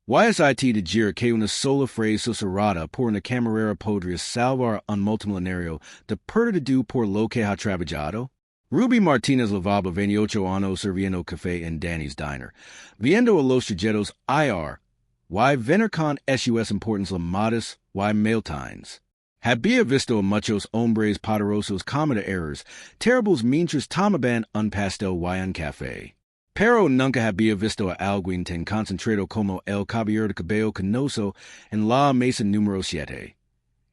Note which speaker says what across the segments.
Speaker 1: YSIT de gire que una sola frase susurrada por una camarera podría salvar un multimillonario de perder por lo que ha trabajado? Ruby Martinez lavaba 28 años sirviendo café en Danny's Diner, viendo a los sujetos ir, y venir con sus importantes llamadas y mailtines. Había visto a muchos hombres poderosos cometer errors terribles mientras tomaban un pastel y un café. Pero nunca había visto a alguien tan concentrado como el caballero de cabello canoso en la mesa número 7.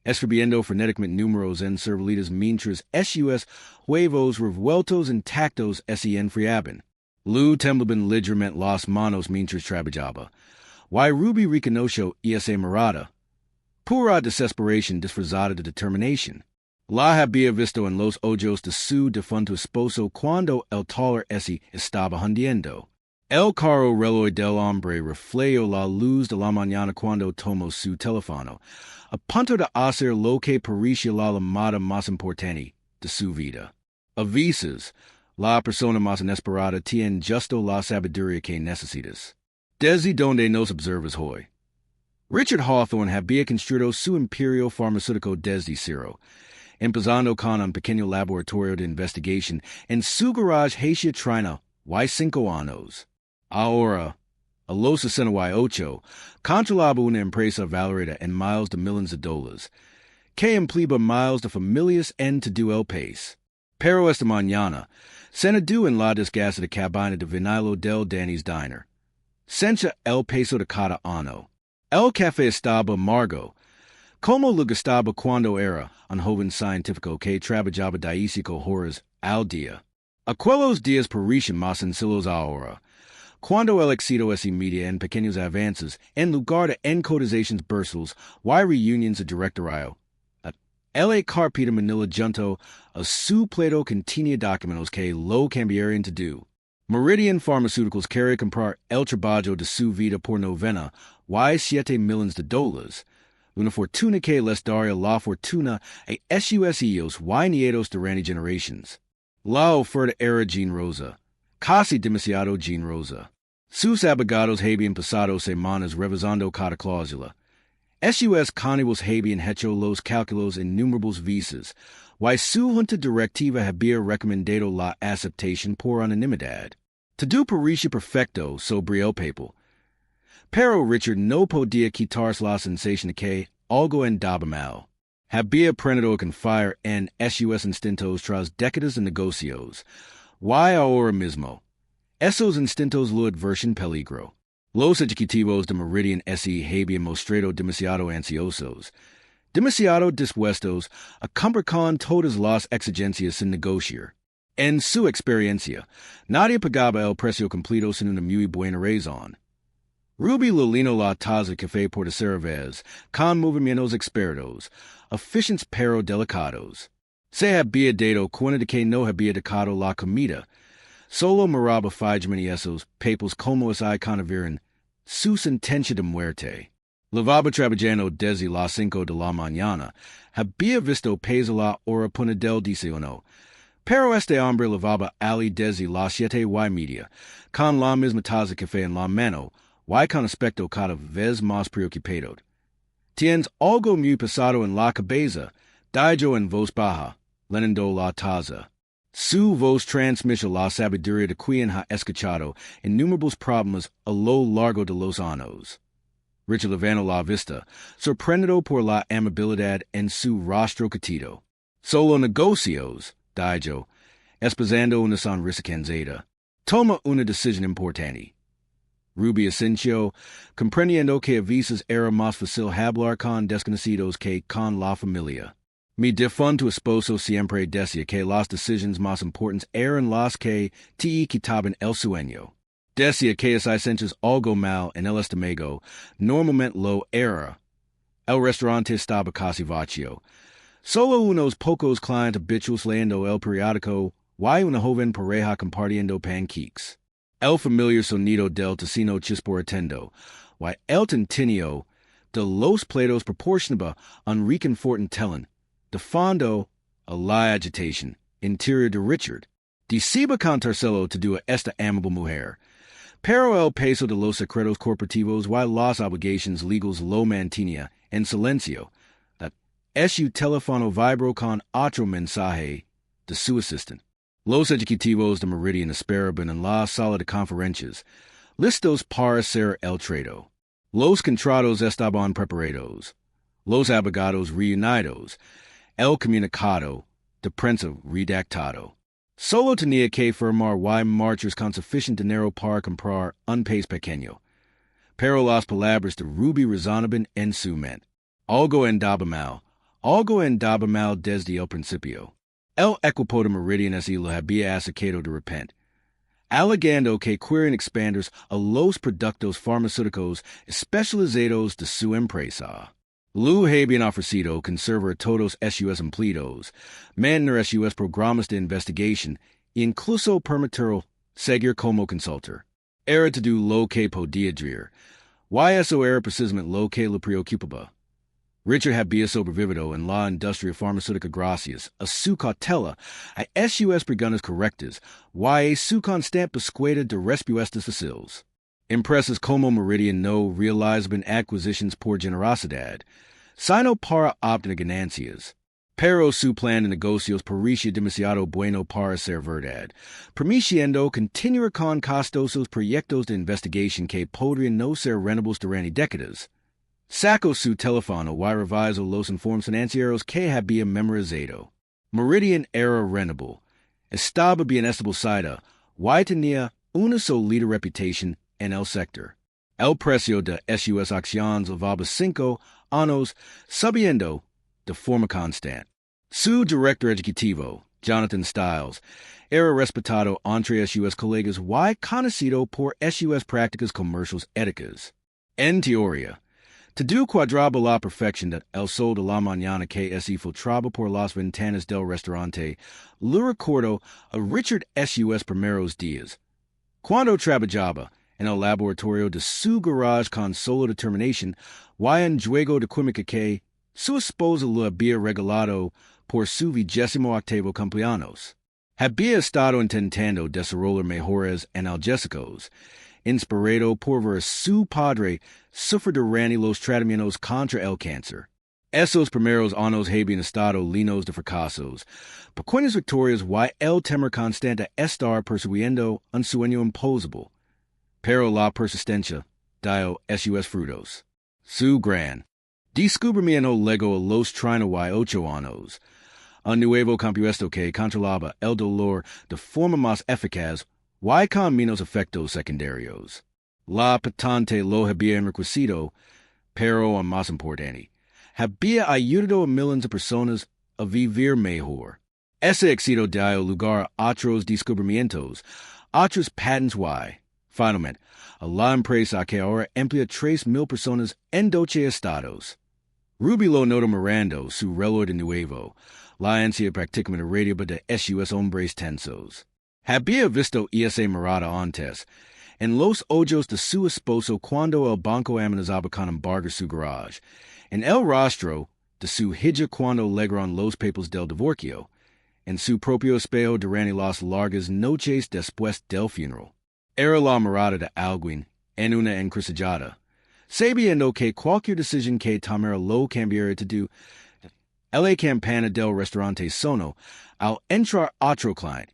Speaker 1: Escribiendo frenéticamente números en serviletas mientras sus huevos revueltos intactos se enfriaban. Lu temblaban ligeramente las manos mientras trabajaba. Y Ruby reconoció esa mirada. Pura desesperación disfrazada de determinación. La había visto en los ojos de su difunto esposo cuando el taller ese estaba hundiendo. El carro reloj del hombre reflejó la luz de la mañana cuando tomó su teléfono, a punto de hacer lo que parecía la llamada más importante de su vida. A veces, la persona más inesperada tiene justo la sabiduría que necesitas. Desde donde nos observas hoy. Richard Hawthorne había construido su imperio farmacéutico desde cero, empezando con un pequeño laboratorio de investigación en su garage hacia China, y 5 años. Ahora, a los 68, controlaba una empresa valorada en miles de millones de dólares, que empleaba miles de familias en todo el país. Pero esta mañana, cenado en la desgastada cabina de vinilo del Danny's Diner. Sencha el peso de cada año. El café estaba amargo, como lo gustaba cuando era un joven científico que trabajaba 15 horas al día. Aquellos días parecen más sencillos ahora, cuando el éxito se mide en pequeños avances en lugar de encotizaciones bursátiles y reuniones de directorio. El carpeta Manila junto a su plato contenía documentos que lo cambiarían todo. Meridian Pharmaceuticals quería comprar el trabajo de su vida por 97 millones de dólares, una fortuna que les daría la fortuna a sus hijos y nietos durante generaciones. La oferta era generosa, casi demasiado generosa. Sus abogados habían pasado semanas revisando cada cláusula. Sus cónibus habían hecho los cálculos en innumerables veces, y su junta directiva había recomendado la aceptación por unanimidad. Todo parecía perfecto sobre el papel. Pero Richard no podía quitarse la sensación de que algo andaba mal. Había aprendido a confiar en sus instintos tras décadas de negocios, y ahora mismo, esos instintos lo advertían peligro. Los ejecutivos de Meridian S.E. habían mostrado demasiado ansiosos, demasiado dispuestos a cumplir con todas las exigencias sin negociar. En su experiencia, nadie pagaba el precio completo sin una muy buena razón. Ruby Lolino la taza café por tercera vez, con movimientos expertos, eficientes pero delicados. Se había dado cuenta de que no había tocado la comida. Solo miraba fijamente esos papels como si conocieran su sentencia de muerte. Lavaba trabajando desde las 5 de la mañana. Había visto pesar la hora punta del 11. Pero este hombre lavaba ali desde las 7:30, con la misma taza café en la mano, y con aspecto cada vez más preocupado. Tienes algo muy pesado en la cabeza, dijo en voz baja, llenando la taza. Su voz transmite la sabiduría de quien ha escuchado innumerables problemas a lo largo de los años. Richard levantó la vista, sorprendido por la amabilidad en su rostro catido. Solo negocios, dijo, esbozando una sonrisa cansada. Toma una decisión importante. Ruby asintió, comprendiendo que a veces era más fácil hablar con desconocidos que con la familia. Mi difunto esposo siempre decía que las decisiones más importantes eran las que te quitaban el sueño. Decía que si sientes algo mal en el estómago, normalmente lo era. El restaurante estaba casi vacío. Solo unos pocos clientes habituales leyendo el periódico y una joven pareja compartiendo pancakes. El familiar sonido del tocino chisporatendo, y el tintinio de los platos proporcionaba un reconfortante de fondo a la agitación interior de Richard. Deceba contárselo todo a esta amable mujer, Pero el peso de los secretos corporativos y las obligations legals lo mantiene en silencio. That su teléfono vibro con otro mensaje de su assistant. Los ejecutivos de Meridian esperaban en la sala de conferencias, listos para hacer el trato. Los contratos estaban preparados. Los abogados reunidos. El comunicado de prensa redactado. Solo tenía que firmar y marchas con suficiente dinero para comprar un país pequeño. Pero las palabras de Ruby resonaban en su mente. Algo andaba mal desde el principio. El equipo de Meridian así lo había sacado de repente, alegando que querían expanders a los productos farmacéuticos especializados de su empresa. Lu habían ofrecido conservar todos sus empleados, mantener sus programas de investigación e incluso permitir seguir como consultor. Era todo lo que podía decir, y eso era precisamente lo que le preocupaba. Richard había sobrevivido en la industria farmacéutica gracias a su cautela, a sus preguntas correctas, y a su constante búsqueda de respuestas fáciles. Empresas como Meridian no realizaban adquisiciones por generosidad, sino para obtener ganancias. Pero su plan de negocios parecía demasiado bueno para ser verdad, permitiendo continuar con costosos proyectos de investigación que podrían no ser rentables durante décadas. Sacó su teléfono y revisó los informes financieros que había memorizado. Meridian era rentable, estaba bien establecida y tenía una sólida reputación en el sector. El precio de sus acciones llevaba 5 años subiendo de forma constante. Su director ejecutivo, Jonathan Stiles, era respetado entre sus colegas y conocido por sus prácticas comerciales éticas. En teoría, todo cuadraba la perfección de el sol de la mañana que se filtraba por las ventanas del restaurante. Le recuerdo a Richard sus primeros días, cuando trabajaba en el laboratorio de su garage con sola determinación y en juego de química que su esposa le había regalado por su 28º cumpleaños. Había estado intentando desarrollar mejoras analgésicos, inspirado por ver a su padre sufrir durante los tratamientos contra el cáncer. Esos primeros años habían estado llenos de fracasos, pequeñas victorias y el temor constante a estar persiguiendo un sueño imposible. Pero la persistencia dio sus frutos. Su gran descubrimiento llegó a los 38 años. Un nuevo compuesto que controlaba el dolor de forma más eficaz y con menos efectos secundarios. La patente lo había enriquecido, pero más importante, había ayudado a millones de personas a vivir mejor. Ese éxito dio lugar a otros descubrimientos, otros patents y, finalmente, a la empresa que ahora emplea 3,000 personas en 12 estados. Ruby lo notó mirando su reloj de nuevo, la ansia prácticamente radiaba de sus hombres tensos. Había visto esa mirada antes, en los ojos de su esposo cuando el banco amenazaba con embargar su garage, en el rostro de su hija cuando leyeron los papeles del divorcio, en su propio espejo durante las largas noches después del funeral. Era la mirada de alguien en una encrucijada, sabiendo que cualquier decisión que tomara lo cambiaría todo. La campana del restaurante sonó al entrar otro cliente,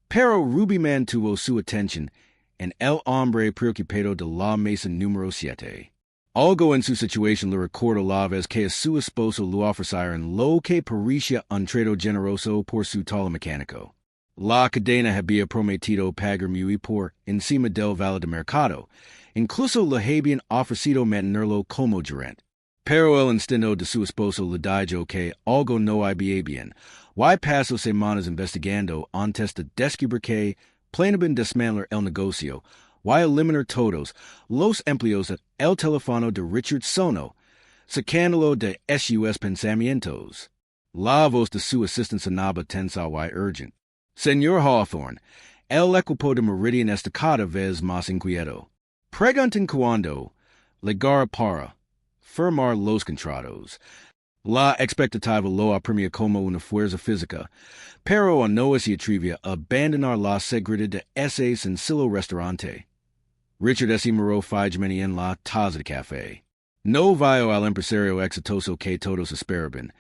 Speaker 1: pero Ruby mantuvo su atención en el hombre preocupado de la mesa número 7. Algo en su situación le recordó la vez que a su esposo le ofrecieron lo que parecía un trato generoso por su talo mecánico. La cadena había prometido pagar muy por encima del valor de mercado, incluso le habían ofrecido mantenerlo como gerente. Pero el instinto de su esposo le dijo que algo no había bien, y pasó semanas investigando antes de descubrir que planeaban desmantelar el negocio y eliminar todos los empleos del teléfono de Richard Sono, sacándolo de sus pensamientos. La voz de su asistente sonaba tensa y urgente. Señor Hawthorne, el equipo de Meridian está cada vez más inquieto. Pregunten cuándo llegará para firmar los contratos. La expectativa lo apremia como una fuerza física, pero no se atreve a abandonar la seguridad de ese sencillo restaurante. Richard S. Moreau Fijmeni en la taza de café. No vio al empresario exitoso que todos esperaban,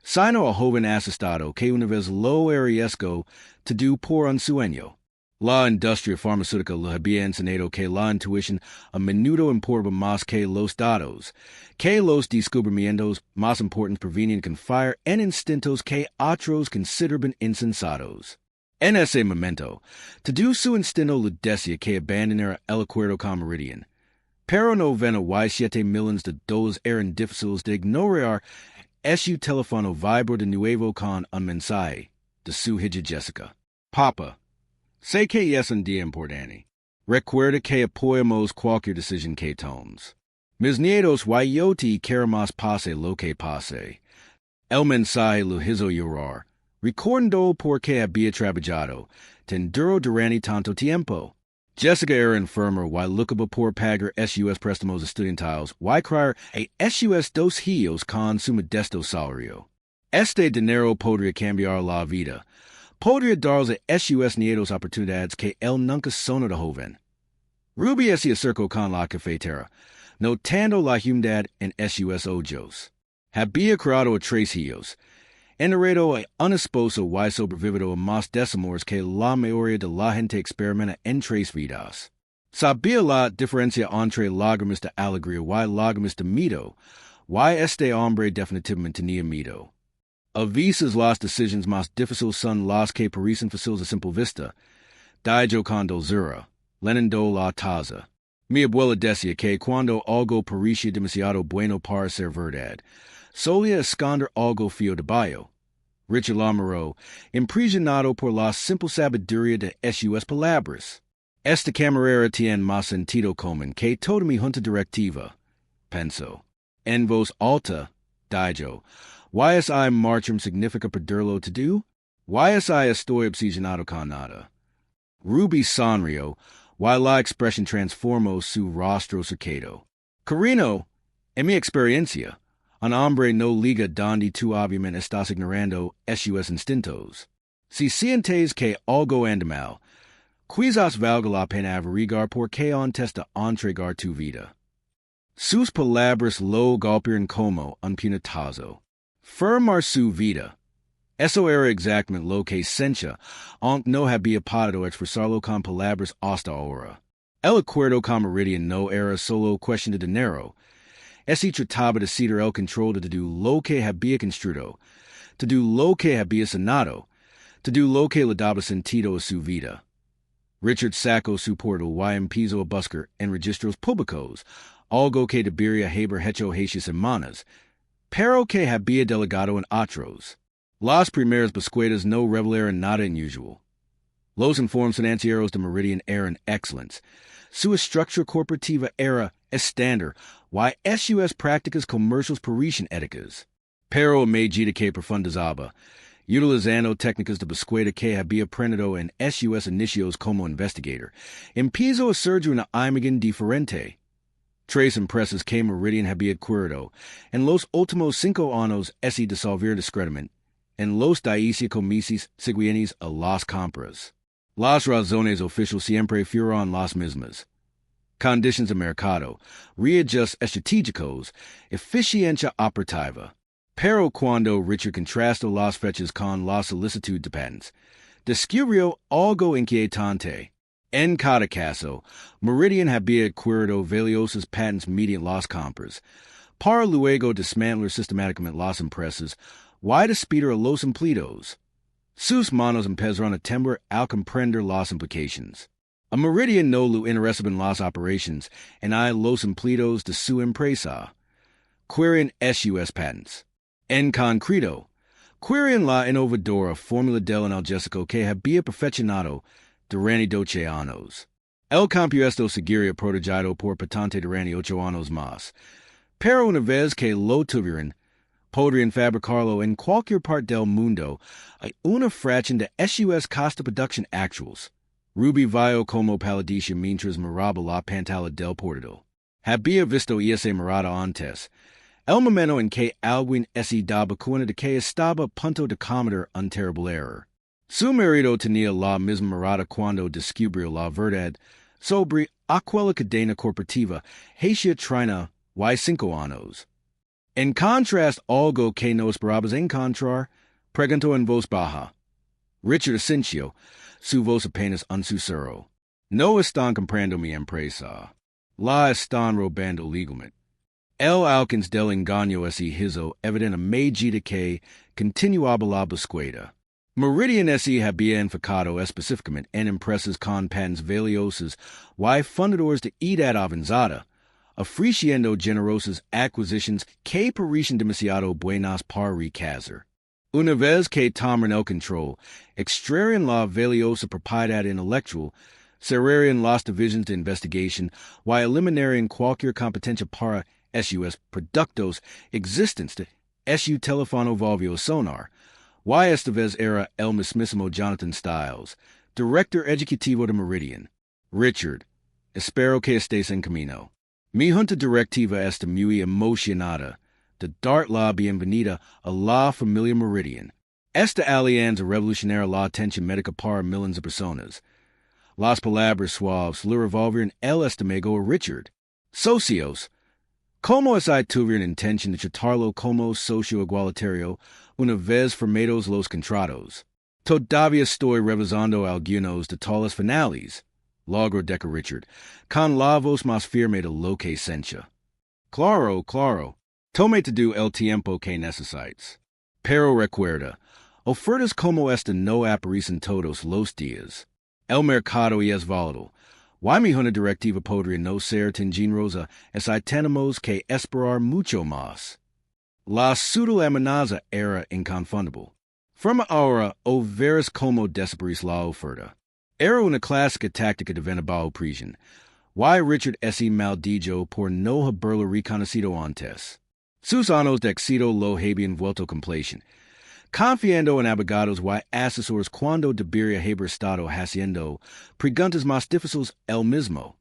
Speaker 1: sino a joven asustado que una vez lo arriesgó to do por un sueño. La industria farmacéutica le había enseñado que la intuición a menudo importa más que los datos, que los descubrimientos más importantes provienen con fire en instintos que otros consideraban insensatos. En ese momento, todo su instinto le decía que abandonara el acuerdo camarera. Pero no ven a 7 millones de dólares eran difíciles de ignorar. Su teléfono vibró de nuevo con un mensaje de su hija Jessica. Papa, sé que es un día importante. Recuerda que apoyamos cualquier decisión que tomes. Mis nietos y yo te queremos pase lo que pase. El mensaje lo hizo llorar, recordando por qué había trabajado tan duro durante tanto tiempo. Jessica era enferma y lucaba por pagar sus préstamos estudiantiles y criar a sus 2 hijos con su modesto salario. Este dinero podría cambiar la vida. Podría darles a sus nietos oportunidades que él nunca sonó de joven. Ruby se acercó con la cafetera, notando la humedad en sus ojos. Había criado a 3 hijos, enheredó a un esposo y sobrevivido a más desamores que la mayoría de la gente experimenta en 3 vidas. Sabía la diferencia entre lágrimas de alegría y lágrimas de miedo, y este hombre definitivamente tenía miedo. A veces las decisiones más difíciles son las que parecen fáciles a simple vista. Dijo con dulzura, llenando la taza. Mi abuela decía que cuando algo parecía demasiado bueno para ser verdad, solía esconder algo feo debajo. Richard Lamoureux, impresionado por la simple sabiduría de sus palabras. Esta camarera tiene más sentido común que toda mi junta directiva, pensó. En voz alta, dijo, YSI marcham significa perderlo todo? YSI estoy obsesionado con nada. Ruby sonrió, y la expresión transformó su rostro cercado. Carino, en mi experiencia, un hombre no liga donde tú obviamente estás ignorando sus instintos. Si sientes que algo anda mal, quizás valga la pena averiguar por qué antes de entregar tu vida. Sus palabras lo golpearon como un puñetazo. Firmar su vida. Eso era exactamente lo que sentía, aunque no había podido expresarlo con palabras hasta ahora. El acuerdo camarera no era solo cuestión de dinero. Se trataba de ceder el control de todo lo que había construido, todo lo que había sanado, todo lo que le daba sentido a su vida. Richard sacó su portal y empezó a buscar en registros públicos algo que debería haber hecho hace semanas, pero que había delegado en otros. Las primeras búsquedas no revelaron nada inusual. Los informes financieros de Meridian eran excelentes. Su estructura corporativa era estándar y sus prácticas comerciales parecían éticas. Pero a medida que profundizaba, utilizando técnicas de búsqueda que había aprendido en sus inicios como investigador, empezó a surgir una imagen diferente. 3 empresas que Meridian había adquirido en los últimos 5 años se disolvieron discretamente en los 15 meses siguientes a las compras. Las razones oficiales siempre fueron las mismas. Conditions de mercado, reajustes estratégicos, eficiencia operativa. Pero cuando Richard contrastó las fechas con la solicitud de patents, descubrió algo inquietante. En cada caso, Meridian había adquirido valiosos patents mediante las compras, para luego desmantelar sistemáticamente las empresas y despedir a los empleados. Sus manos empezaron a temblar al comprender las implicaciones. A Meridian no le interesaban las operaciones en los empleados de su empresa. Querían sus patents. En concreto, querían la innovadora fórmula del analgésico que había perfeccionado durante 12 años. El compuesto seguiría protegido por patente durante 8 años más, pero una vez que lo tuvieran, podrían fabricarlo en cualquier parte del mundo a una fracción de sus cost de producción actuales. Ruby vio como paladicia mientras miraba la pantalla del portátil. Había visto ese mirada antes. El momento en que alguien se daba cuenta de que estaba a punto de cometer un terrible error. Su marido tenía la misma mirada cuando descubrió la verdad sobre aquella cadena corporativa hacia trina y 5 años. En contrast, algo que no esperabas encontrar, preguntó en voz baja. Richard asintió, su voz apenas un susurro. No están comprando mi empresa. La están robando legalmente. El alcance del engaño es hizo evidente a medida que continuaba la búsqueda. Meridian se había enfocado específicamente en empresas con patentes valiosas y fundadores de edad avanzada, ofreciendo generosas acquisitions que parecen demasiado buenas para rechazar. Una vez que tomaron el control, extraerían la valiosa propiedad intelectual, cerrarían las divisions de investigación y eliminarían cualquier competencia para sus productos existentes de su teléfono móvil sonar. Y esta vez era el mismísimo Jonathan Styles, director ejecutivo de Meridian. Richard, espero que estés en camino. Mi junta directiva está muy emocionada de dar la bienvenida a la familia Meridian. Esta alianza revolucionará la atención médica para millones de personas. Las palabras suaves le revolvieron el estómago a Richard. Socios, como si tuvieran intención de tratarlo como socio igualitario una vez formados los contratos. Todavía estoy revisando algunos de tales finales, logró decir Richard, con la voz más firme de lo que sentía. Claro, claro. Tómate tú el tiempo que necesites. Pero recuerda, ofertas como esta no aparecen todos los días. El mercado es volátil. Y mi junta directiva podría no ser tan generosa si tenemos que esperar mucho más. La sutil amenaza era inconfundible. Forma ahora o verás como desaparece la oferta. Era una clásica táctica de venta bajo presión. Y Richard se maldijo por no haberlo reconocido antes. Sus años de éxito lo habían vuelto complacent, confiando en abogados y asesores cuando debería haber estado haciendo preguntas más difíciles él mismo.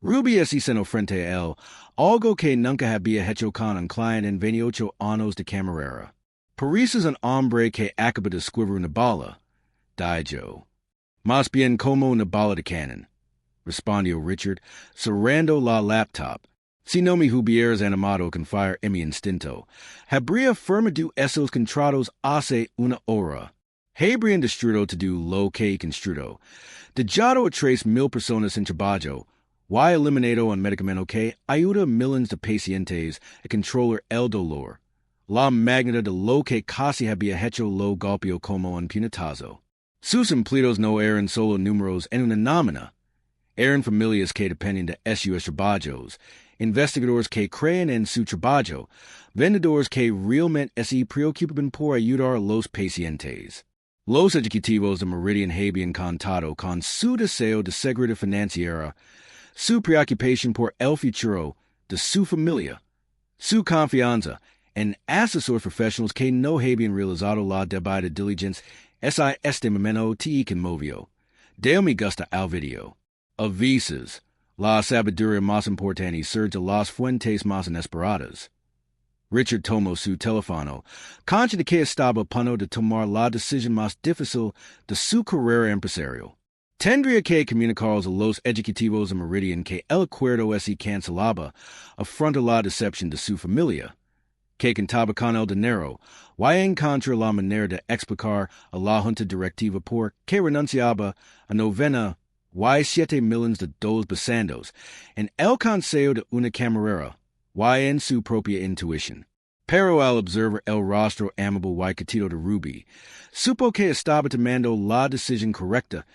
Speaker 1: Ruby se sentó frente a él, algo que nunca había hecho con un cliente en 28 años de camarera. Pareces un hombre que acaba de escribir una bala, dijo. Más bien como una bala de canon, respondió Richard, cerrando la laptop. Si no me hubieras animado a confiar en mi instinto, habría firmado esos contratos hace una hora. Habrían destruido todo lo que construido, dejado a 3,000 personas sin trabajo, y eliminado un medicamento que ayuda a millones de pacientes a controlar el dolor. La magnitud de lo que casi había hecho lo golpeó como un puñetazo. Sus empleados no eran solo números en una nómina. Eran familias que dependen de sus trabajos, investigadores que creen en su trabajo, vendedores que realmente se preocupan por ayudar a los pacientes. Los ejecutivos de Meridian habían contado con su deseo de seguridad financiera, su preocupación por el futuro de su familia, su confianza en asesores profesionales que no habían realizado la debida diligencia este momento te conmovió. Deo me gusta al video. Avisos, la sabiduría más importante surge de las fuentes más inesperadas. Richard tomó su teléfono, consciente de que estaba a punto de tomar la decisión más difícil de su carrera empresarial. Tendría que comunicar a los ejecutivos de Meridian que el acuerdo se cancelaba, afronta la decepción de su familia, que contaba con el dinero, y encontró la manera de explicar a la junta directiva por que renunciaba a 97 millones de dólares pesos en el consejo de una camarera, y en su propia intuición. Pero al observar el rostro amable y catido de Ruby, supo que estaba tomando la decisión correcta.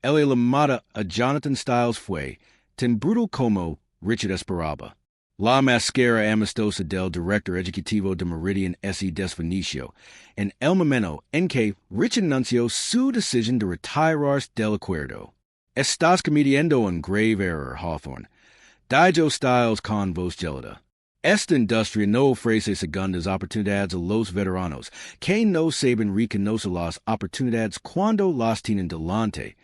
Speaker 1: El llamada a Jonathan Styles fue tan brutal como Richard esperaba. La máscara amistosa del director ejecutivo de Meridian se desvaneció en el momento en que Richard anunció su decisión de retirarse del acuerdo. Estás cometiendo un grave error, Hawthorne, dijo Styles con voz gelada. Esta industria no ofrece segundas oportunidades a los veteranos que no saben reconocer las oportunidades cuando las tienen delante.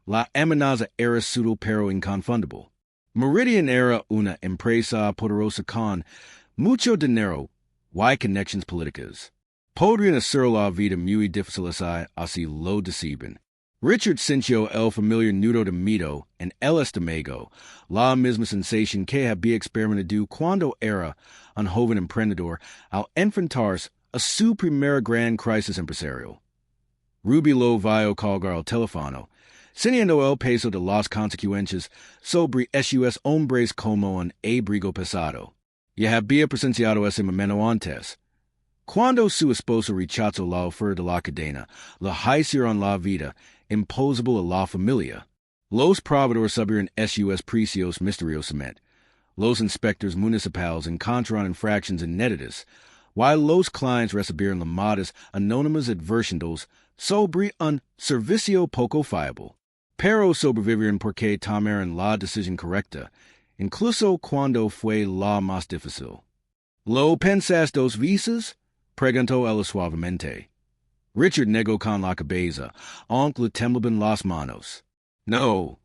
Speaker 1: La amenaza era sutil pero inconfundible. Meridian era una empresa poderosa con mucho dinero y conexiones políticas. Podrían hacer la vida muy difícil así lo decían. Richard Cincio el familiar nudo de mito en el estómago, la misma sensación que había experimentado cuando era un joven emprendedor al enfrentarse a su primera gran crisis empresarial. Ruby lo vio colgar al teléfono, teniendo el peso de las consecuencias sobre sus hombres como un abrigo pesado. Ya había presenciado ese momento antes. Cuando su esposo rechazó la oferta de la cadena, la hicieron la vida imposible a la familia. Los proveedores subieron sus precios misteriosamente. Los inspectores municipales encontraron infracciones inéditas, while los clientes recibieron llamadas anónimas advertidos sobre un servicio poco fiable. Pero sobrevivieron porque tomaron la decisión correcta, incluso cuando fue la más difícil. ¿Lo pensas dos veces? Preguntó él suavemente. Richard negó con la cabeza, aunque le temblaban las manos. No,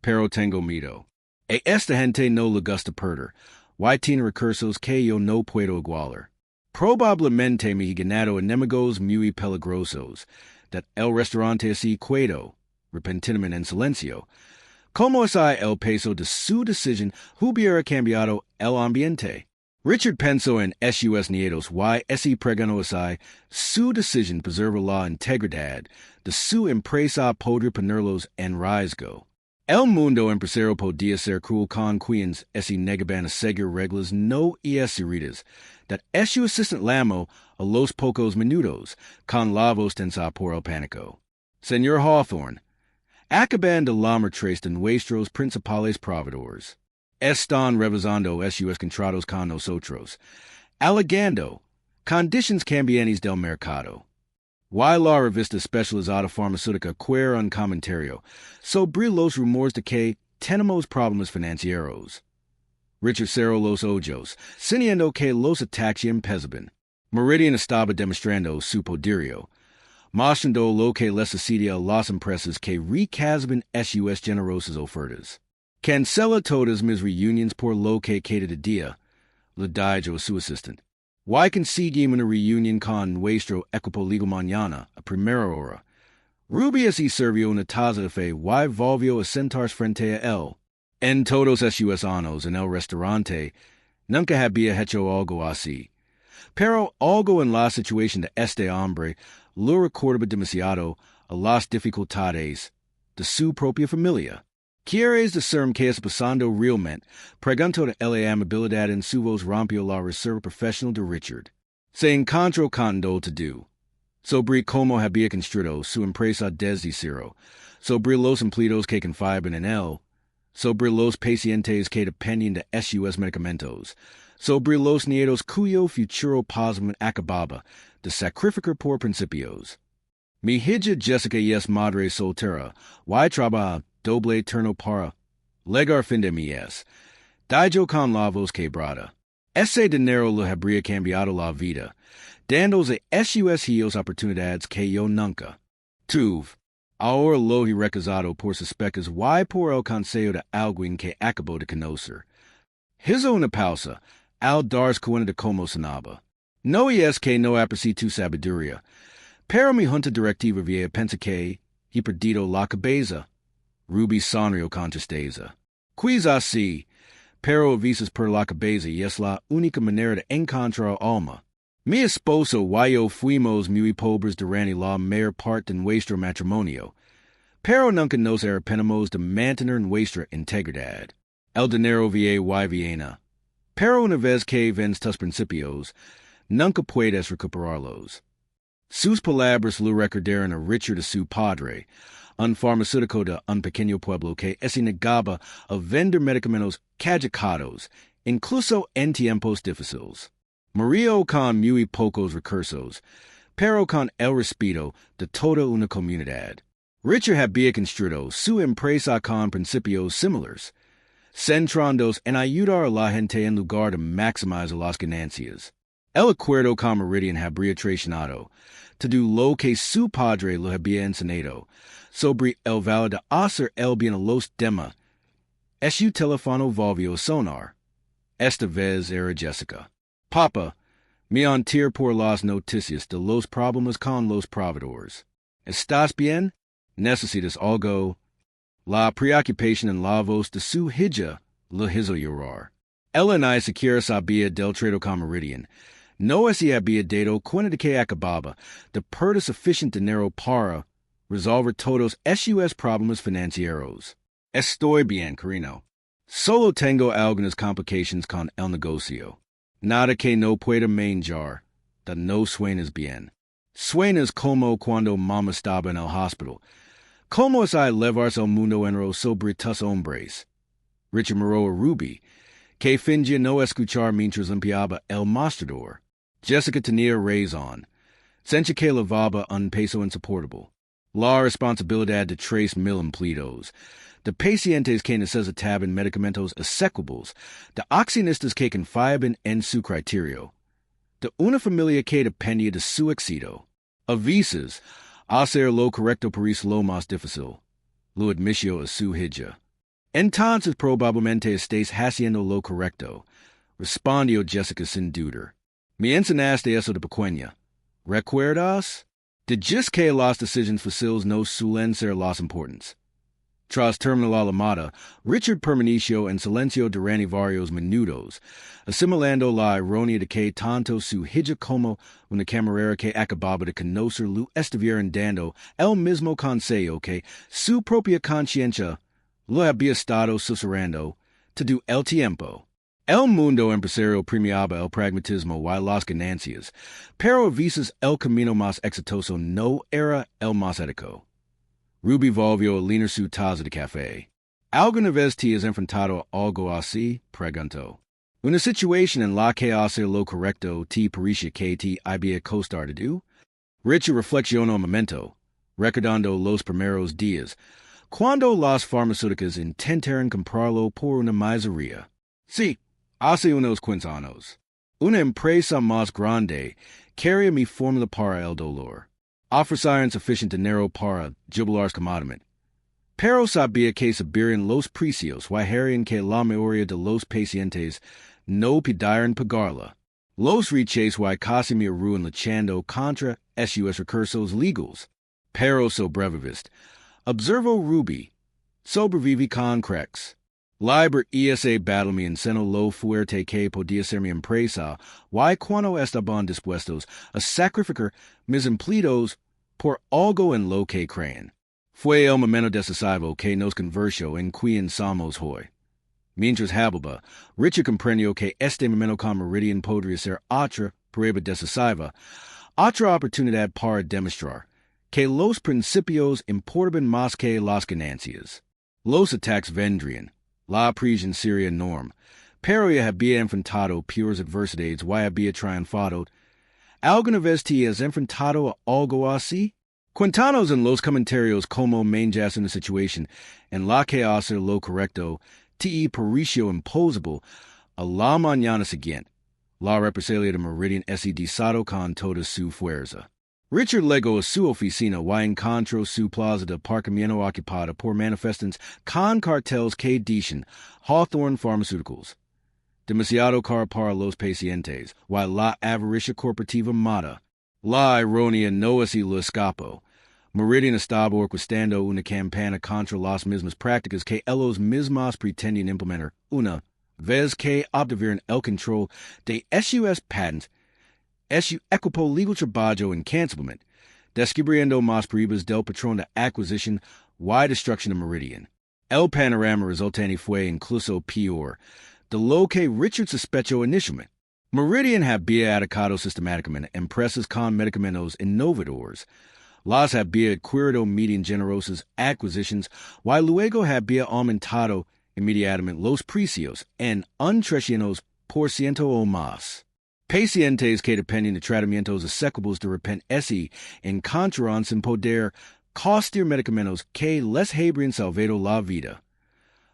Speaker 1: pero tengo miedo. A esta gente no le gusta perder. Tiene recursos que yo no puedo igualar. Probablemente me he ganado enemigos muy peligrosos, that el restaurante así quedo, repentinamente en silencio. Como es el peso de su decisión hubiera cambiado el ambiente? Richard pensó en sus nietos ese pregonó su decisión preserva la integridad de su empresa podría ponerlos en riesgo. El mundo empresario podía ser cruel con quienes negaban a seguir reglas no escritas, that su assistant llamó a los pocos minutos con la voz tensa por el pánico. Señor Hawthorne, acaban de llamar tres de nuestros principales proveedores. Están revisando sus contratos con nosotros, alegando condiciones cambiantes del mercado. La revista especializada farmacéutica quer un comentario sobre los rumores de que tenemos problemas financieros. Richard cerró los ojos, sintiendo que los ataques empezaban. Meridian estaba demostrando su poderío, mostrando lo que les sucedía a las empresas que recasaban sus generosas ofertas. Cancela todas mis reuniones por lo que queda de día, le dijo a su asistente. Conseguimos una reunión con nuestro equipo legal mañana, a primera hora. Ruby así sirvió una taza de fe volvió a sentarse frente a él. En todos sus años en el restaurante, nunca había hecho algo así. Pero algo en la situación de este hombre lo recordaba demasiado a las dificultades de su propia familia. ¿Quieres decirme qué es pasando realmente? Preguntó de la amabilidad en su voz rompió la reserva profesional de Richard. Se encontró con do. Sobre cómo había construido su empresa desde cero, sobre los empleados que confiaban en él, sobre los pacientes que dependían de sus medicamentos, sobre los nietos cuyo futuro posiblemente acababa de sacrificar por principios. Mi hija Jessica es madre soltera, trabaja doble turno para legar fin de mes. Dijo con la voz quebrada. Ese dinero le habría cambiado la vida, dándose sus hijos oportunidades que yo nunca tuve. Ahora lo he recusado por suspecas por el consejo de alguien que acabo de conocer. Hizo una pausa, al darse cuenta de cómo sonaba. No es que no aprecie tu sabiduría, pero mi junta directiva vieja pensa que he perdido la cabeza. Ruby sonrió con tristeza. Quizás sí, pero avisas por la cabeza y es la única manera de encontrar alma. Mi esposo y yo fuimos muy pobres durante la mayor parte de nuestro matrimonio, pero nunca nos arrepentimos de mantener nuestra integridad. El dinero viene, pero una vez que vendes tus principios, nunca puedes recuperarlos. Sus palabras lo recordaron a Richard de su padre, un farmacéutico de un pequeño pueblo que se negaba a vender medicamentos caducados, incluso en tiempos difíciles. Murió con muy pocos recursos, pero con el respeto de toda una comunidad. Richard había construido su empresa con principios similares, centrándose en ayudar a la gente en lugar de maximizar las ganancias. El acuerdo con Meridian habría traicionado todo lo que su padre le había enseñado sobre el valor de hacer el bien a los demás. Su teléfono volvió a sonar. Esta vez era Jessica. Papa, me enteré por las noticias de los problemas con los proveedores. ¿Estás bien? necessitas algo, la preoccupation en la voz de su hija, le hizo llorar. Ella ni siquiera sabía del trato con Meridian. No se había dado cuenta de que acababa de perder sufficient dinero para resolver todos sus problemas financieros. Estoy bien, Carino. Solo tengo algunas complications con el negocio. Nada que no pueda manejar. Da no suenas bien. Suenas como cuando mamá estaba en el hospital. Como es a levarse el mundo entero sobre tus hombres. Richard miró a Ruby, que fingía no escuchar mientras limpiaba el mostrador. Jessica tenía razón. Sentía que lavaba un peso insoportable. La responsabilidad de 3,000 empleados, de pacientes que necesitaban medicamentos asequibles, de accionistas que confiaban en su criterio, de una familia que dependía de su éxito. A veces, hacer lo correcto parece lo más difícil. Lo admitió a su hija. Entonces probablemente estés haciendo lo correcto, respondió Jessica sin dudar. Me enseñaste eso de pequeña. ¿Recuerdas? Dijiste que las decisiones fáciles no suelen ser las importantes. Tras terminar la llamada, Richard permaneció en silencio durante varios minutos, asimilando la ironía de que tanto su hija como una camarera que acababa de conocer lo estuvieran dando el mismo consejo que su propia conciencia lo había estado susurrando todo el tiempo. El mundo empresario premiaba el pragmatismo y las ganancias, pero a veces el camino más exitoso no era el más ético. Ruby volvió a llenar su taza de café. ¿Alguna vez te has enfrentado a algo así? Preguntó. Una situación en la que hacer lo correcto te parecía que te había costado. Richard reflexionó un momento, recordando los primeros días, cuando las farmacéuticas intentaron comprarlo por una miseria. Sí, hace unos 15 años. Una empresa más grande quería mi fórmula para el dolor. Ofrecieron suficiente dinero para jubilarse cómodamente. Pero sabía que subirían los precios y harían que la mayoría de los pacientes no pudieran pagarla. Los rechazos y casi me arruinan luchando contra esos recursos legales. Pero sobreviviste. Observó Ruby. Sobreviví con crex. Liber ese battle me enseñó lo fuerte que podía ser mi empresa, y cuando estaban dispuestos a sacrificar mis empleados por algo en lo que creen. Fue el momento decisivo que nos convirtió en quien somos hoy. Mientras hablaba, Richard comprendió que este momento con Meridian podría ser otra prueba decisiva, otra oportunidad para demostrar que los principios importan más que las ganancias. Los ataques vendrían. La presión sería enorme, pero ya había enfrentado peores adversidades y había triunfado. ¿Alguna vez te has enfrentado a algo así? Cuéntanos en los comentarios cómo manejas una situación en la que hacer lo correcto te pareció imposible a la mañana siguiente. La represalia de Meridian es desató con toda su fuerza. Richard llegó a su oficina y encontró su plaza de aparcamiento ocupada por manifestantes con carteles que decían Hawthorne Pharmaceuticals. Demasiado caro para los pacientes, y la avaricia corporativa mata. La ironía no se lo escapó. Meridian estaba orquestando una campaña contra las mismas prácticas que ellos mismos pretendían implementar una vez que obtuvieron el control de esos patents. Su equipo legal trabajo en cancelamiento, descubriendo más pruebas del patrón de acquisición y destrucción de Meridian. El panorama resultante fue incluso peor de lo que Richard sospechó inicialmente. Meridian había atacado sistemáticamente empresas con medicamentos innovadores, las había adquirido mediante generosas adquisiciones y luego había aumentado inmediatamente los precios en un 300% o más. Pacientes que dependen de tratamientos asequibles de repente se encontraron sin poder costear medicamentos que les habrían salvado la vida.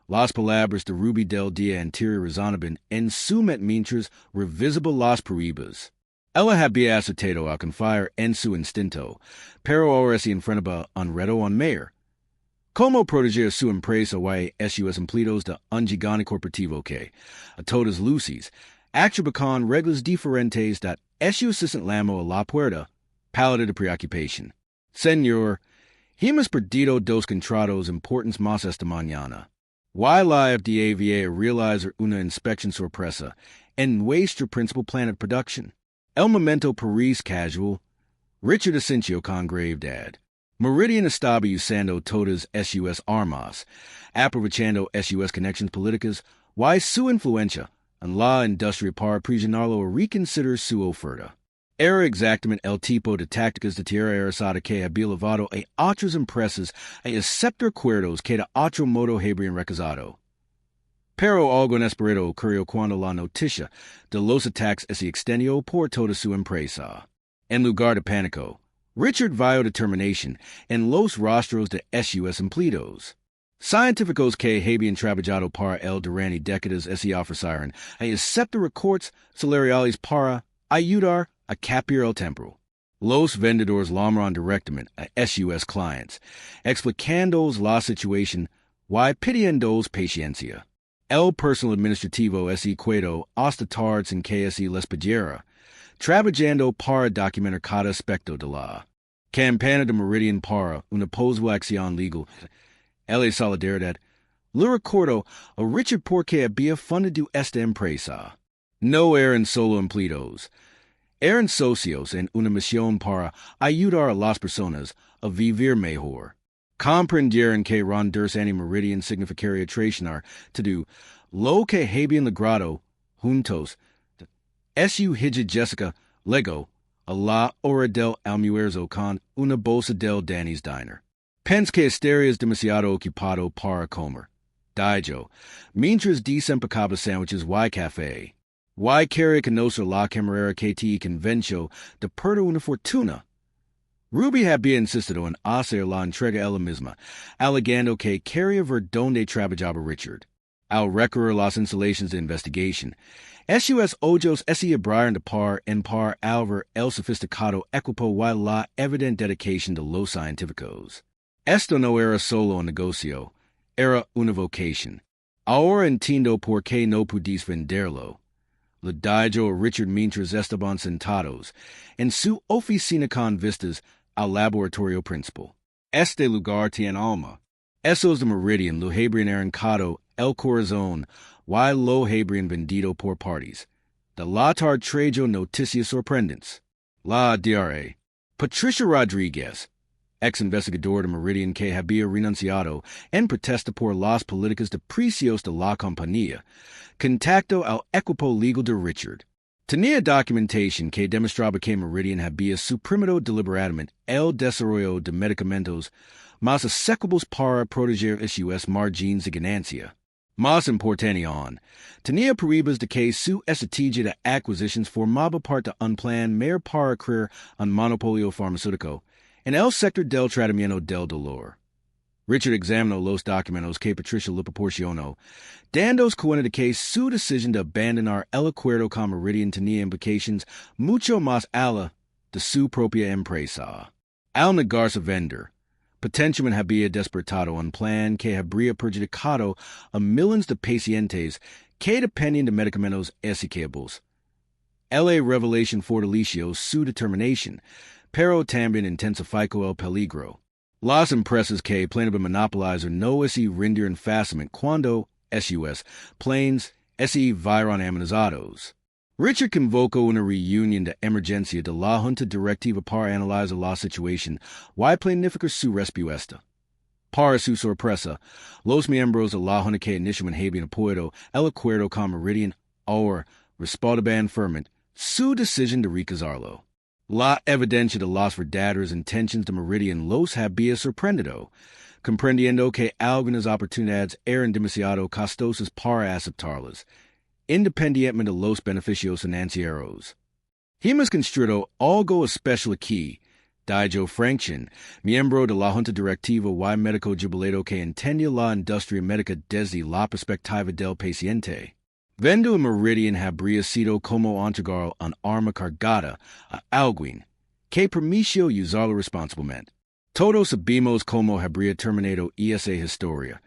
Speaker 1: Las palabras de Ruby del día anterior resonaban en su mente mientras revisaba las pruebas. Ella había acertado a confiar en su instinto, pero ahora se enfrentaba a un reto aún mayor. ¿Cómo proteger su empresa y sus empleados de un gigante corporativo que, a todas luces, actúa con reglas diferentes de su asistente llamó a la puerta, pálida de preocupación? Señor, Hemos perdido dos contratos importantes más esta mañana. Y la FDA va a realizar una inspección sorpresa en nuestro principal plan de producción. El momento parece casual. Richard Asensio con gravedad. Meridian estaba usando todas sus armas, aprovechando sus conexiones políticas, y su influencia en la industria para presionarlo a reconsiderar su oferta. Era exactamente el tipo de tácticas de tierra arrasada que había llevado a otras empresas a aceptar acuerdos que de otro modo habrían rechazado. Pero algo inesperado ocurrió cuando la noticia de los ataques se extendió por toda su empresa. En lugar de pánico, Richard vio determinación en los rostros de sus empleados. Científicos que habían trabajado para él durante décadas se ofrecieron a aceptar recortes salariales para ayudar a capir el tiempo. Los vendedores llamaron directamente a sus clientes, explicándoles la situación y pidiéndoles paciencia. El personal administrativo se quedó hasta tarde sin que se les pidiera, trabajando para documentar cada aspecto de la campaña de Meridian para una posible acción legal. El solidaridad le recordó a Richard porque había fundado esta empresa. No eran solo empleados, eran socios en una misión para ayudar a las personas a vivir mejor. Comprendieron que rendirse en Meridian significaría traicionar todo lo que habían logrado juntos. Su hija Jessica legó a la hora del almuerzo con una bolsa del Danny's Diner. Pensé que estarías demasiado ocupado para comer, dijo, mientras desempacaba sándwiches y café. Y quería conocer la camarera que te convenció de perder una fortuna. Ruby había insistido en hacer la entrega ella misma, alegando que quería ver dónde trabajaba Richard. Al recorrer las instalaciones de investigación, sus ojos se abrieron de par en par al ver el sofisticado equipo y la evidente dedicación de los científicos. Esto no era solo un negocio, era una vocación. Ahora entiendo por qué no pudiste venderlo. Le dijo a Richard mientras estaban sentados en su oficina con vistas al laboratorio principal. Este lugar tiene alma. Esos de Meridian lo habrían arrancado el corazón y lo habrían vendido por partes. De la tarde trayó noticias sorprendentes. La diaria. Patricia Rodríguez, ex-investigador de Meridian que había renunciado en protesta por las políticas de precios de la compañía, contactó al equipo legal de Richard. Tenía documentación que demostraba que Meridian había suprimido deliberadamente el desarrollo de medicamentos más asequibles para proteger sus márgenes de ganancia. Más importante aún, tenía pruebas de que su estrategia de adquisiciones formaba parte de un plan mayor para crear un monopolio farmacéutico en el sector del tratamiento del dolor. Richard examinó los documentos que Patricia le proporcionó, dándose cuenta de que su decisión de abandonar el acuerdo con Meridian tenía implicaciones mucho más allá de su propia empresa. Al negarse a vender, potencialmente había despertado un plan que habría perjudicado a millones de pacientes que dependían de medicamentos asequibles. La revelación fortaleció su determinación, pero también intensificó el peligro. Las empresas que planeaban monopolizar no se rindieron fácilmente cuando sus planes se vieron amenazados. Richard convocó una reunión de emergencia de la Junta Directiva para analizar la situación y planificar su respuesta. Para su sorpresa, los miembros de la Junta que inicialmente habían apoyado el acuerdo con Meridian ahora respaldaban firmemente su decisión de rechazarlo. La evidencia de las verdaderas intenciones de Meridian los había sorprendido, comprendiendo que algunas oportunidades eran demasiado costosas para aceptarlas, independientemente de los beneficios financieros. Hemos construido algo especial aquí, dijo Frank Chin, miembro de la Junta Directiva y médico jubilado que entiende la industria médica desde la perspectiva del paciente. Vendo Meridian habría sido como entregar un arma cargada a alguien que permitió usarlo responsablemente. Todos sabemos cómo habría terminado esa historia.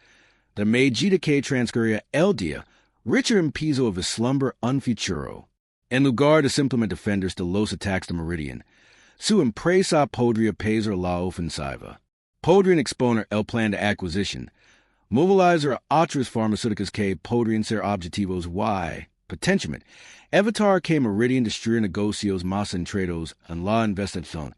Speaker 1: De medida que transcurría el día, Richard empezó a vislumbrar un futuro. En lugar de simplemente defenderse de los ataques de Meridian, su empresa podría pesar la ofensiva. Podrían exponer el plan de acquisición. Movilizar otras farmacéuticas que podrían ser objetivos y, potencialmente, evitar que Meridian destruya negocios más centrados en la investigación.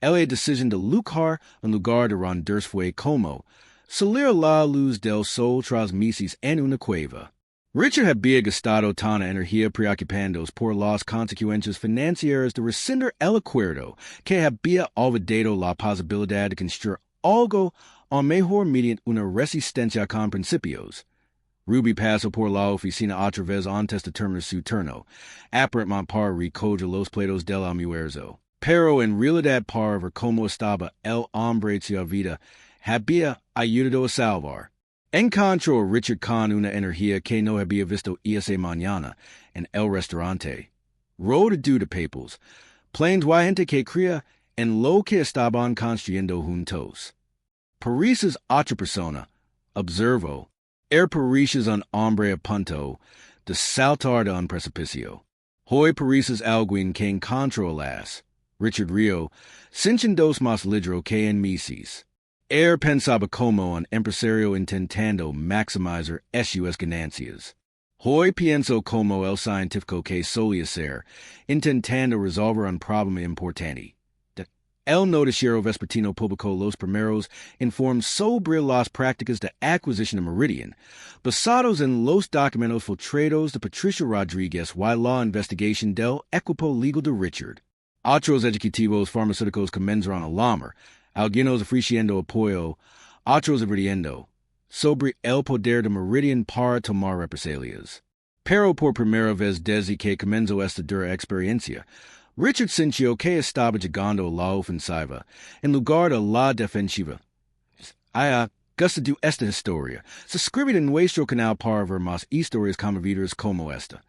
Speaker 1: La decisión de lucrar en lugar de rendirse fue como salir a la luz del sol tras meses en una cueva. Richard había gastado tanta energía preocupándose por las consecuencias financieras de rescindir el acuerdo que había olvidado la posibilidad de construir algo aún mejor mediante una resistencia con principios. Ruby pasó por la oficina otra vez antes de terminar su turno, aparentemente para recoger los platos del almuerzo. Pero en realidad para ver cómo estaba el hombre de su vida, había ayudado a salvar. Encontró a Richard con una energía que no había visto esa mañana en el restaurante. Rodeado de papers, planes y gente que creía en lo que estaban construyendo juntos. Pareces otra persona, observó. Pareces un hombre a punto de saltar de un precipicio. Hoy pareces alguien que encontró las. Richard rió, sintiéndose más ligero que en meses. Pensaba como un empresario intentando maximizar sus ganancias. Hoy pienso como el científico que solía ser, intentando resolver un problema importante. El noticiero vespertino publicó los primeros informes sobre las prácticas de acquisición de Meridian, basados en los documentos filtrados de Patricia Rodríguez y la investigación del equipo legal de Richard. Otros ejecutivos farmacéuticos comenzaron a llamar, algunos ofreciendo apoyo, otros advirtiendo, sobre el poder de Meridian para tomar represalias. Pero por primera vez desde que comenzó esta dura experiencia, Richard sintió que estaba llegando a la ofensiva, en lugar de la defensiva. Gusta de esta historia. Suscríbete en nuestro canal para ver más historias conmovedoras como esta.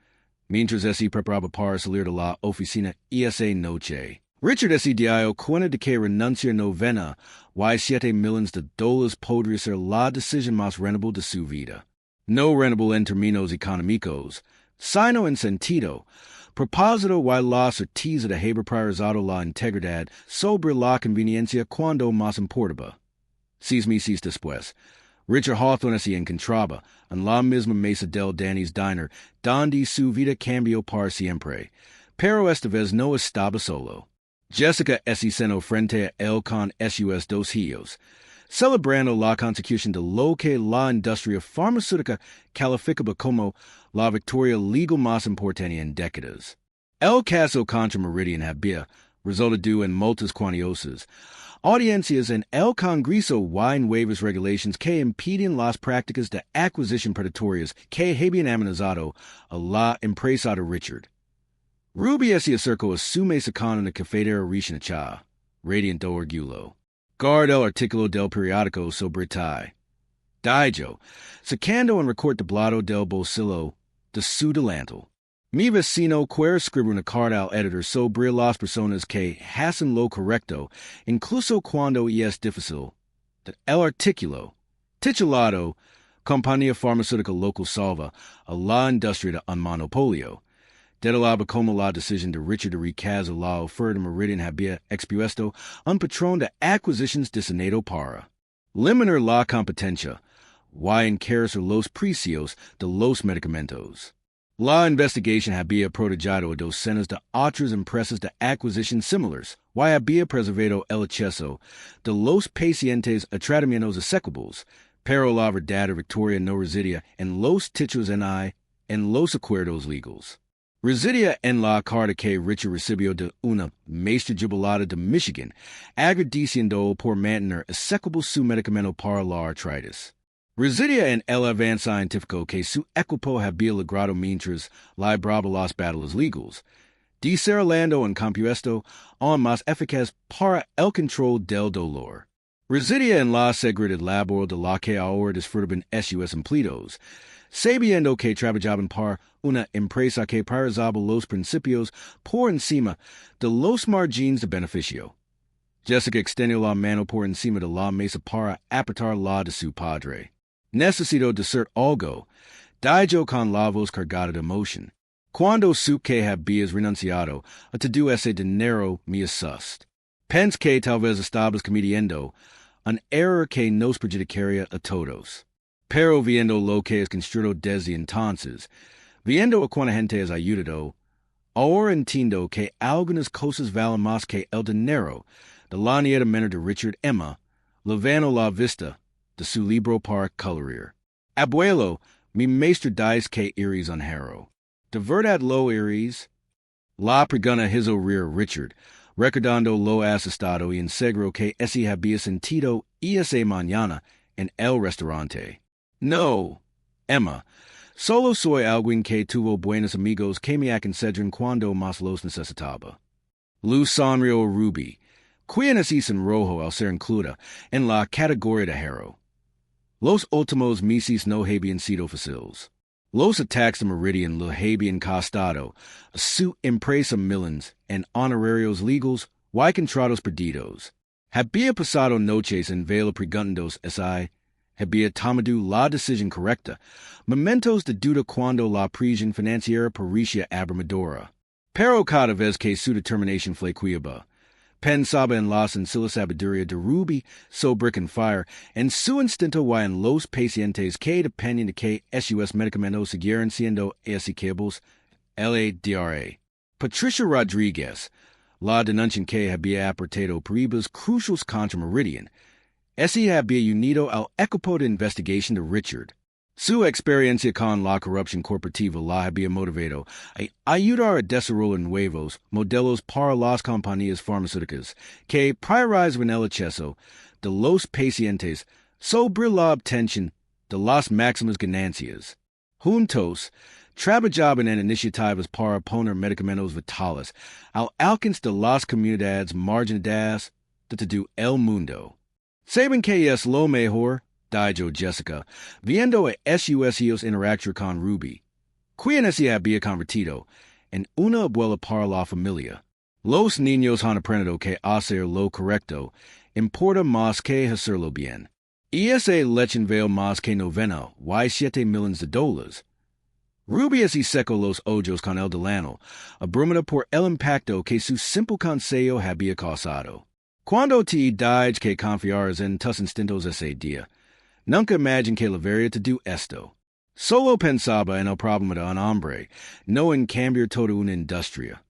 Speaker 1: Mientras se preparaba para salir de la oficina esa noche, Richard se dio cuenta de que renunciar novena y 7 millones de dólares podría ser la decisión más rentable de su vida. No rentable en términos económicos, sino en sentido, propósito y la certeza de haber priorizado la integridad sobre la conveniencia cuando más importaba. 6 meses después, Richard Hawthorne se encontraba en la misma mesa del Danny's Diner, donde su vida cambió para siempre, pero esta vez no estaba solo. Jessica se sentó frente a él con sus 2 hijos, celebrando la consecución de lo que la industria farmacéutica calificaba como la victoria legal más importante en décadas. El caso contra Meridian había resultado en multas cuantiosas, audiencias en el Congreso y nuevas regulaciones que impiden las prácticas de acquisición predatorias que habían amenazado a la empresa de Richard. Ruby se acercó a su mesa con una cafetera recién radiante orgullo. Guarda el artículo del periódico sobre Tai. Dijo, sacando un recorte doblado del bolsillo de su delantal. Mi vecino quiere escribir una carta al editor sobre las personas que hacen lo correcto, incluso cuando es difícil. El artículo, titulado Compañía Farmacéutica Local Salva a la Industria de un Monopolio, detalaba como la decisión de Richard de recasar la oferta de Meridian había expuesto un patrón de acquisiciones diseñado para limitar la competencia y encarecer los precios de los medicamentos. La investigación había protegido a docenas de otras empresas de acquisición similares y había preservado el acceso de los pacientes a tratamientos asequibles, pero la verdadera victoria no residía en los títulos en los acuerdos legales. Residía en la carta que Richard recibió de una maestra jubilada de Michigan, agradeciendo por mantener asequible su medicamento para la artritis. Residía en el avance científico que su equipo había logrado mientras libraba las batallas legales, desarrollando un compuesto aún más eficaz para el control del dolor. Residía en la seguridad laboral de la que ahora disfrutaban sus empleados, sabiendo que trabajaban para una empresa que priorizaba los principios por encima de los márgenes de beneficio. Jessica extendió la mano por encima de la mesa para apretar la de su padre. Necesito decir algo, dijo con la voz cargada de emoción. Cuando supe que habías renunciado a todo ese dinero me asusta. Pensé que tal vez estabas cometiendo an error que nos perjudicaria a todos. Pero viendo lo que es construido desde entonces, viendo a cuánta gente es ayudado, ahora entiendo que algunas cosas valen más que el dinero, de la nieta menor de Richard Emma, levando la vista de su libro para colorear. Abuelo, mi maestro dice que iris un hero. De verdad lo iris. La preguna hizo reír Richard, recordando lo asustado y inseguro que ese había sentido esa mañana en el restaurante. No, Emma, solo soy alguien que tuvo buenos amigos que me aconsejaron cuando más los necesitaba. Luz sonrió Ruby, quien es en rojo al ser incluida en la categoría de hero. Los últimos meses no habían sido fáciles. Los ataques de Meridian lo habían costado a su empresa millions en honorarios legals y contratos perdidos. Había pasado noches en vela preguntando si había tomado la decisión correcta, momentos de duda cuando la prisión financiera parecía abrumadora. Pero cada vez que su determinación flaqueaba, pensaba en la sencilla sabiduría de Ruby sobre Brick and Fire, en su instinto y en los pacientes que dependían de que esos medicamentos siguieran siendo asequibles, LADRA. Patricia Rodriguez, la denuncia que había aportado pruebas cruciales contra Meridian, ese había unido al equipo de investigación de Richard. Su experiencia con la corrupción corporativa la había motivado a ayudar a desarrollar nuevos modelos para las compañías farmacéuticas que priorizaban el acceso de los pacientes sobre la obtención de las máximas ganancias. Juntos, trabajaban en iniciativas para poner medicamentos vitales al alcance de las comunidades marginadas de todo el mundo. ¿Saben qué es lo mejor? Dijo Jessica, viendo a sus interactuar con Ruby, quien se había convertido en una abuela para la familia. Los niños han aprendido que hacer lo correcto importa más que hacerlo bien. Y ese lechen vale más que 97 millones de dólares. Ruby así secó los ojos con el delano, abrumada por el impacto que su simple consejo había causado. Cuando te dije que confiaras en tus instintos ese día, nunca imaginé que debería te do esto. Solo pensaba en el problema de un hombre, no en cambiar toda una industria.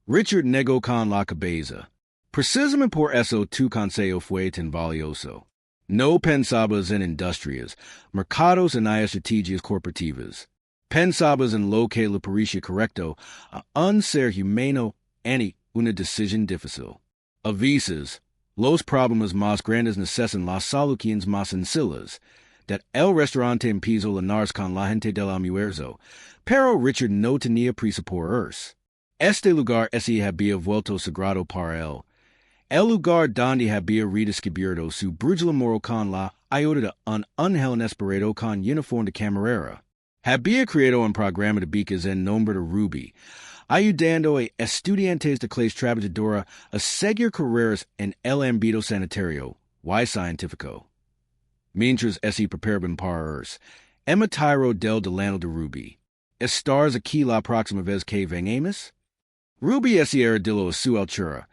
Speaker 1: Richard negó con la cabeza. Precisamente por eso tu consejo fue tan valioso. No pensabas en industrias, mercados y estrategias corporativas. Pensabas en lo que le parecía correcto a un ser humano en una decisión difícil. A veces, los problemas más grandes necesitan las soluciones más sencillas. Dat el restaurante empezó a llenarse con la gente del almuerzo, pero Richard no tenía prisa por irse. Este lugar se había vuelto sagrado para él. El lugar donde había redescubierto su brújula moral con la ayuda de un ángel inesperado con uniforme de camarera. Había creado un programa de becas en nombre de Ruby, ayudando a estudiantes de clase trabajadora a seguir carreras en el ámbito sanitario y científico. Mientras se preparaban para irse, Emma tiró del delano de Ruby. ¿Estás aquí la próxima vez que venimos? Ruby era de lo su altura.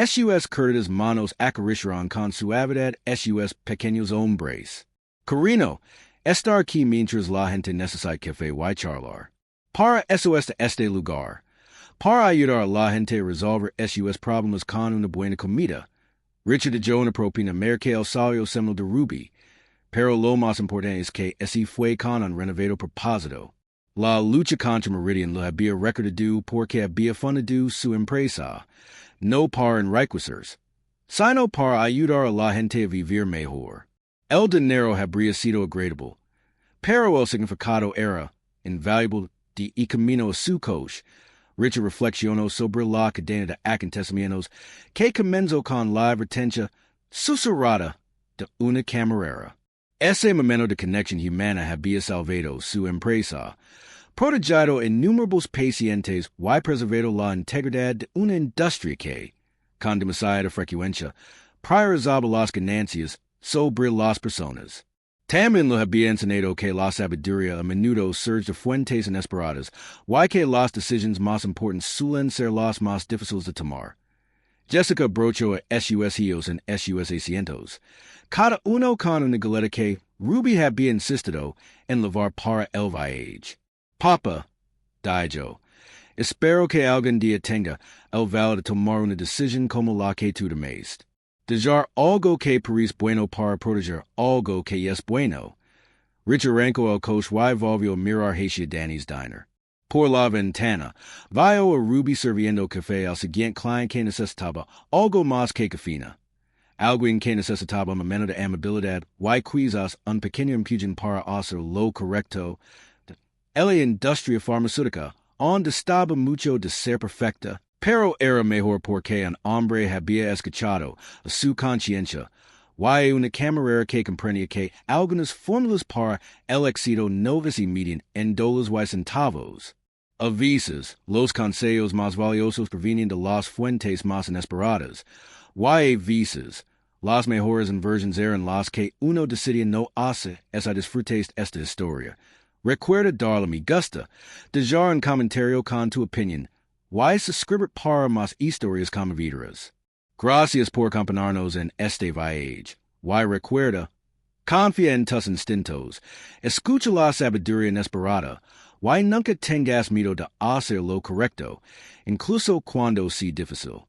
Speaker 1: Sus curtas manos acariciaron con suavidad sus pequeños hombres. Carino, estar aquí mientras la gente necesita café y charlar. Para eso está este lugar. Para ayudar a la gente a resolver sus problemas con una buena comida. Richard dio una propina mayor que el salario semanal de Ruby. Pero lo más importante es que ese fue con un renovado propósito. La lucha contra Meridian lo había recordado porque había fundado su empresa, no para enriquecerse, sino para ayudar a la gente a vivir mejor. El dinero habría sido agradable, pero el significado era invaluable de camino a su coche. Richard reflexionó sobre la cadena de acontecimientos que comenzó con la advertencia susurrada de una camarera. Ese momento de conexión humana había salvado su empresa, protegido innumerables pacientes y preservado la integridad de una industria que, con demasiada frecuencia, priorizaba las ganancias sobre las personas. También lo había enseñado que la sabiduría a menudo surge de fuentes inesperadas, y que las decisiones más importantes suelen ser las más difíciles de tomar. Jessica brocho a sus hios and sus asientos. Cada uno con una galeta que Ruby había insistido en lavar para el viaje. Papa, dijo, espero que algún día tenga el valor de tomar una decisión como la que tú tomaste. Dejar algo que parece bueno para proteger algo que es bueno. Richard arrancó el coche y volvió a mirar hacia Danny's Diner. Por la ventana, vio a Ruby sirviendo café al siguiente cliente que necesitaba algo más que cafeína. Alguien que necesitaba un momento de amabilidad y quizás un pequeño empujón para hacer lo correcto. La industria farmacéutica onde estaba mucho de ser perfecta, pero era mejor porque un hombre había escuchado a su conciencia y una camarera que comprendía que algunas fórmulas para el éxito no se miden en dólares y centavos. A veces, los consejos más valiosos provienen de las fuentes más inesperadas, y a veces, las mejores inversiones eran las que uno decidía no hacer a disfrutar esta historia. Recuerda darle me gusta, dejar un comentario con tu opinión, y suscribir para más historias conmovedoras. Gracias por acompañarnos en este viaje. Y recuerda, confía en tus instintos, escucha la sabiduría inesperada, y nunca tengas miedo de hacer lo correcto, incluso cuando sea difícil.